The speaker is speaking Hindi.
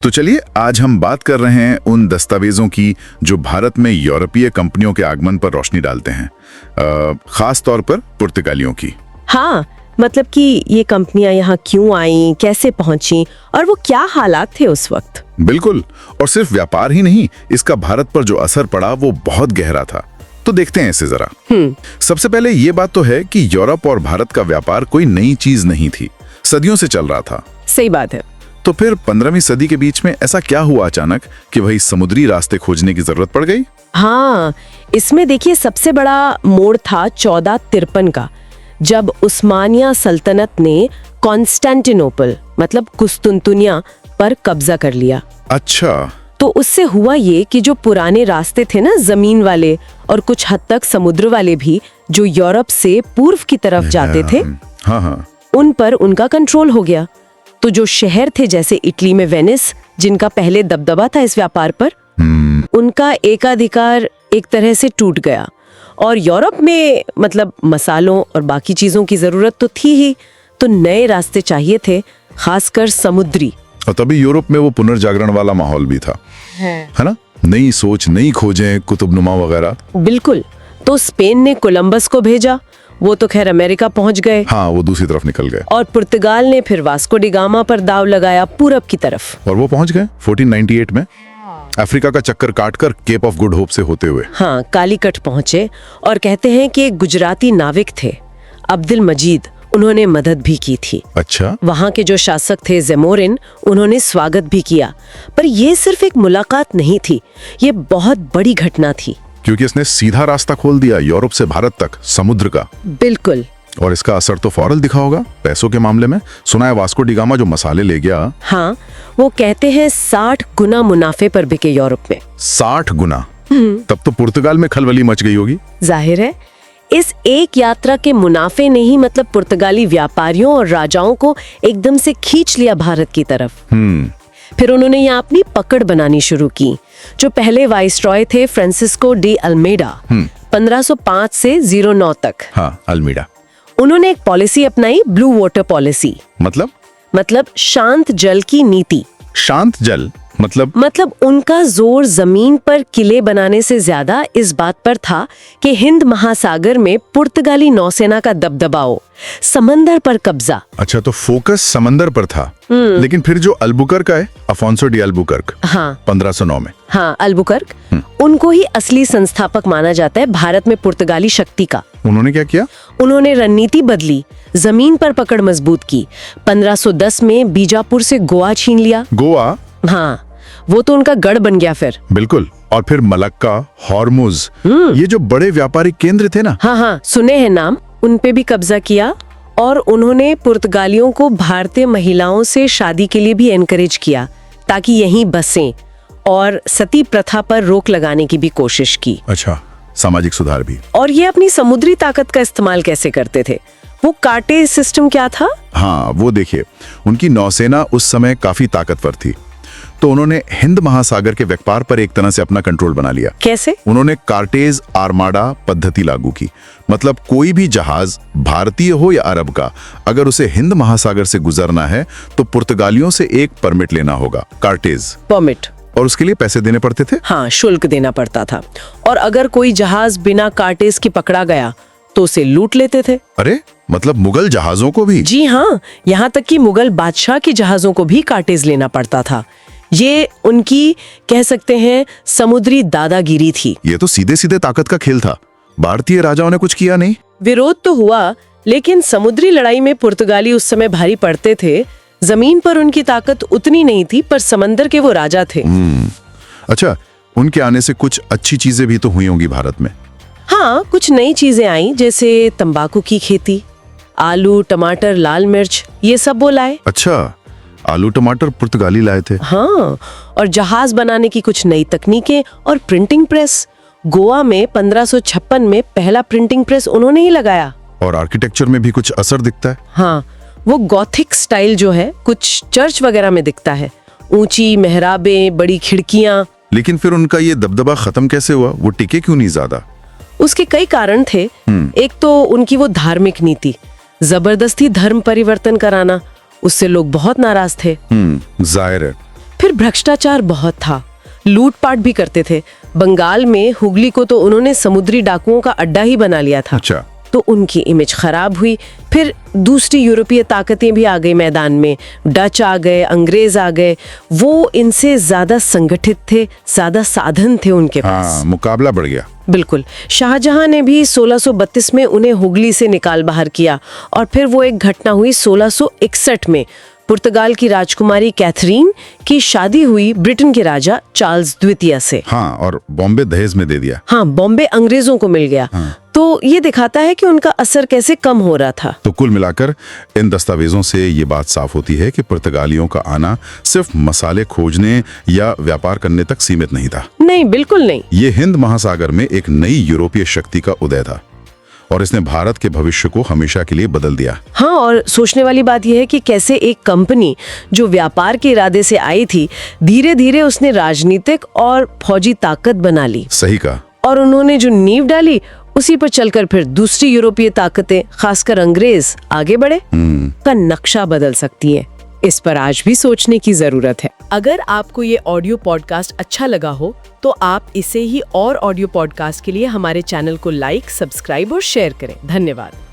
तो चलिए आज हम बात कर रहे हैं उन दस्तावेजों की जो भारत में यूरोपीय कंपनियों के आगमन पर रोशनी डालते हैं, खास तौर पर पुर्तगालियों की। हाँ, मतलब कि ये कंपनियां यहाँ क्यों आईं, कैसे पहुंची और वो क्या हालात थे उस वक्त। बिल्कुल, और सिर्फ व्यापार ही नहीं, इसका भारत पर जो असर पड़ा वो बहुत गहरा था। तो देखते हैं इसे जरा। सबसे पहले ये बात तो है कि यूरोप और भारत का व्यापार कोई नई चीज नहीं थी, सदियों से चल रहा था। सही बात है। तो फिर 15वीं सदी के बीच में ऐसा क्या हुआ अचानक कि वही समुद्री रास्ते खोजने की जरूरत पड़ गई? हाँ, इसमें देखिए सबसे बड़ा मोड़ था 1453 का, जब उस्मानिया सल्तनत ने कॉन्स्टेंटिनोपल मतलब कुस्तुनतुनिया पर कब्जा कर लिया। अच्छा, तो उससे हुआ ये कि जो पुराने रास्ते थे ना, जमीन वाले और कुछ हद तक समुद्र वाले भी, जो यूरोप से पूर्व की तरफ जाते थे, हाँ, उन पर उनका कंट्रोल हो गया। तो जो शहर थे जैसे इटली में वेनिस, जिनका पहले दबदबा था इस व्यापार पर, उनका एकाधिकार एक तरह से टूट गया। और यूरोप में मतलब मसालों और बाकी चीजों की जरूरत तो थी ही, तो नए रास्ते चाहिए थे, खासकर समुद्री। और तभी यूरोप में वो पुनर्जागरण वाला माहौल भी था, है ना? नई सोच, नई खोजें, कुतुबनुमा वगैरह। बिल्कुल। तो स्पेन ने कोलंबस को भेजा, वो तो खैर अमेरिका पहुंच गए। हाँ, वो दूसरी तरफ निकल गए। और पुर्तगाल ने फिर वास्को डी गामा पर दाव लगाया, पूरब की तरफ। और वो पहुंच गए 1498 में, अफ्रीका का चक्कर काटकर केप ऑफ गुड होप से होते हुए। हाँ, कालीकट पहुंचे। और कहते हैं कि एक गुजराती नाविक थे, अब्दुल मजीद, उन्होंने मदद भी की थी। अच्छा। वहाँ के जो शासक थे ज़ेमोरिन, उन्होंने स्वागत भी किया। पर ये सिर्फ एक मुलाकात नहीं थी, ये बहुत बड़ी घटना थी, क्योंकि इसने सीधा रास्ता खोल दिया यूरोप से भारत तक समुद्र का। बिल्कुल। और इसका असर तो फौरन दिखा होगा पैसों के मामले में। सुना है वास्को डी गामा जो मसाले ले गया, हाँ, वो कहते हैं 60 गुना मुनाफे पर बिके यूरोप में। 60 गुना? तब तो पुर्तगाल में खलबली मच गई होगी। जाहिर है, इस एक यात्रा के मुनाफे ने ही मतलब पुर्तगाली व्यापारियों और राजाओं को एकदम से खींच लिया भारत की तरफ। फिर उन्होंने यहाँ अपनी पकड़ बनानी शुरू की। जो पहले वाइसरॉय थे फ्रांसिस्को डी अल्मेडा, 1505 से 09 तक। हाँ, अल्मीडा। उन्होंने एक पॉलिसी अपनाई, ब्लू वाटर पॉलिसी। मतलब शांत जल की नीति। शांत जल मतलब उनका जोर जमीन पर किले बनाने से ज्यादा इस बात पर था कि हिंद महासागर में पुर्तगाली नौसेना का दबदबा हो, समंदर पर कब्जा। अच्छा, तो फोकस समंदर पर था। लेकिन फिर जो अल्बुकर्क है, अफोंसो डी अल्बुकर्क, हाँ, 1509 में। हाँ, अल्बुकर्क, उनको ही असली संस्थापक माना जाता है भारत में पुर्तगाली शक्ति का। उन्होंने क्या किया? उन्होंने रणनीति बदली, जमीन पर पकड़ मजबूत की। 1510 में बीजापुर से गोवा छीन लिया। गोवा? हाँ, वो तो उनका गढ़ बन गया फिर। बिल्कुल। और फिर मलक्का, हॉर्मुज, ये जो बड़े व्यापारिक केंद्र थे ना, हाँ, सुने हैं नाम, उन पे भी कब्जा किया। और उन्होंने पुर्तगालियों को भारतीय महिलाओं से शादी के लिए भी एनकरेज किया ताकि यहीं बसें, और सती प्रथा पर रोक लगाने की भी कोशिश की। अच्छा, सामाजिक सुधार भी। और ये अपनी समुद्री ताकत का इस्तेमाल कैसे करते थे? वो कार्टे सिस्टम क्या था? हाँ, वो देखिए, उनकी नौसेना उस समय काफी ताकतवर थी, तो उन्होंने हिंद महासागर के व्यापार पर एक तरह से अपना कंट्रोल बना लिया। कैसे? उन्होंने कार्टेज आर्माडा पद्धति लागू की। मतलब कोई भी जहाज, भारतीय हो या अरब का, अगर उसे हिंद महासागर से गुजरना है तो पुर्तगालियों से एक परमिट लेना होगा, कार्टेज परमिट, और उसके लिए पैसे देने पड़ते थे। हाँ, शुल्क देना पड़ता था। और अगर कोई जहाज बिना कार्टेज के पकड़ा गया तो उसे लूट लेते थे। अरे, मतलब मुगल जहाजों को भी? जी हाँ, यहाँ तक कि मुगल बादशाह के जहाजों को भी कार्टेज लेना पड़ता था। ये उनकी, कह सकते हैं, समुद्री दादागिरी थी। ये तो सीधे सीधे ताकत का खेल था। भारतीय राजाओं ने कुछ किया नहीं। विरोध तो हुआ, लेकिन समुद्री लड़ाई में पुर्तगाली उस समय भारी पड़ते थे। जमीन पर उनकी ताकत उतनी नहीं थी, पर समंदर के वो राजा थे। अच्छा, उनके आने से कुछ अच्छी चीजें भी तो हुई होंगी भारत में। हाँ, कुछ नई चीजें आई, जैसे तंबाकू की खेती, आलू, टमाटर, लाल मिर्च, ये सब वो लाए। अच्छा, आलू टमाटर पुर्तगाली लाए थे। हाँ, और जहाज बनाने की कुछ नई तकनीकें और प्रिंटिंग प्रेस। गोवा में 1556 में पहला प्रिंटिंग प्रेस उन्होंने ही लगाया। और आर्किटेक्चर में भी कुछ असर दिखता है। हाँ, वो गॉथिक स्टाइल जो है कुछ चर्च वगैरह में दिखता है, ऊंची मेहराबें, बड़ी खिड़कियां। लेकिन फिर उनका ये दबदबा खत्म कैसे हुआ? वो टिके क्यों नहीं ज्यादा? उसके कई कारण थे। एक तो उनकी वो धार्मिक नीति, जबरदस्ती धर्म परिवर्तन कराना, उससे लोग बहुत नाराज थे। जाहिर है। फिर भ्रष्टाचार बहुत था, लूटपाट भी करते थे। बंगाल में हुगली को तो उन्होंने समुद्री डाकुओं का अड्डा ही बना लिया था। अच्छा। तो उनकी इमेज खराब हुई। फिर दूसरी यूरोपीय ताकतें भी आ गई मैदान में, डच आ गए, अंग्रेज आ गए। वो इनसे ज्यादा संगठित थे, ज्यादा साधन थे उनके पास। हाँ, मुकाबला बढ़ गया। बिल्कुल। शाहजहां ने भी 1632 में उन्हें हुगली से निकाल बाहर किया, और फिर वो एक घटना हुई 1661 में। पुर्तगाल की राजकुमारी कैथरीन की शादी हुई ब्रिटेन के राजा चार्ल्स द्वितीय से। हाँ, और बॉम्बे दहेज में दे दिया। हाँ, बॉम्बे अंग्रेजों को मिल गया। तो ये दिखाता है कि उनका असर कैसे कम हो रहा था। तो कुल मिलाकर इन दस्तावेजों से ये बात साफ होती है कि पुर्तगालियों का आना सिर्फ मसाले खोजने या व्यापार करने तक सीमित नहीं था। नहीं, बिल्कुल नहीं। ये हिंद महासागर में एक नई यूरोपीय शक्ति का उदय था, और इसने भारत के भविष्य को हमेशा के लिए बदल दिया। हाँ, और सोचने वाली बात यह है कि कैसे एक कंपनी जो व्यापार के इरादे से आई थी, धीरे धीरे उसने राजनीतिक और फौजी ताकत बना ली। सही कहा। और उन्होंने जो नींव डाली, उसी पर चलकर फिर दूसरी यूरोपीय ताकतें, खासकर अंग्रेज, आगे बढ़े का नक्शा बदल सकती है। इस पर आज भी सोचने की जरूरत है। अगर आपको ये ऑडियो पॉडकास्ट अच्छा लगा हो तो आप इसे ही और ऑडियो पॉडकास्ट के लिए हमारे चैनल को लाइक, सब्सक्राइब और शेयर करें। धन्यवाद।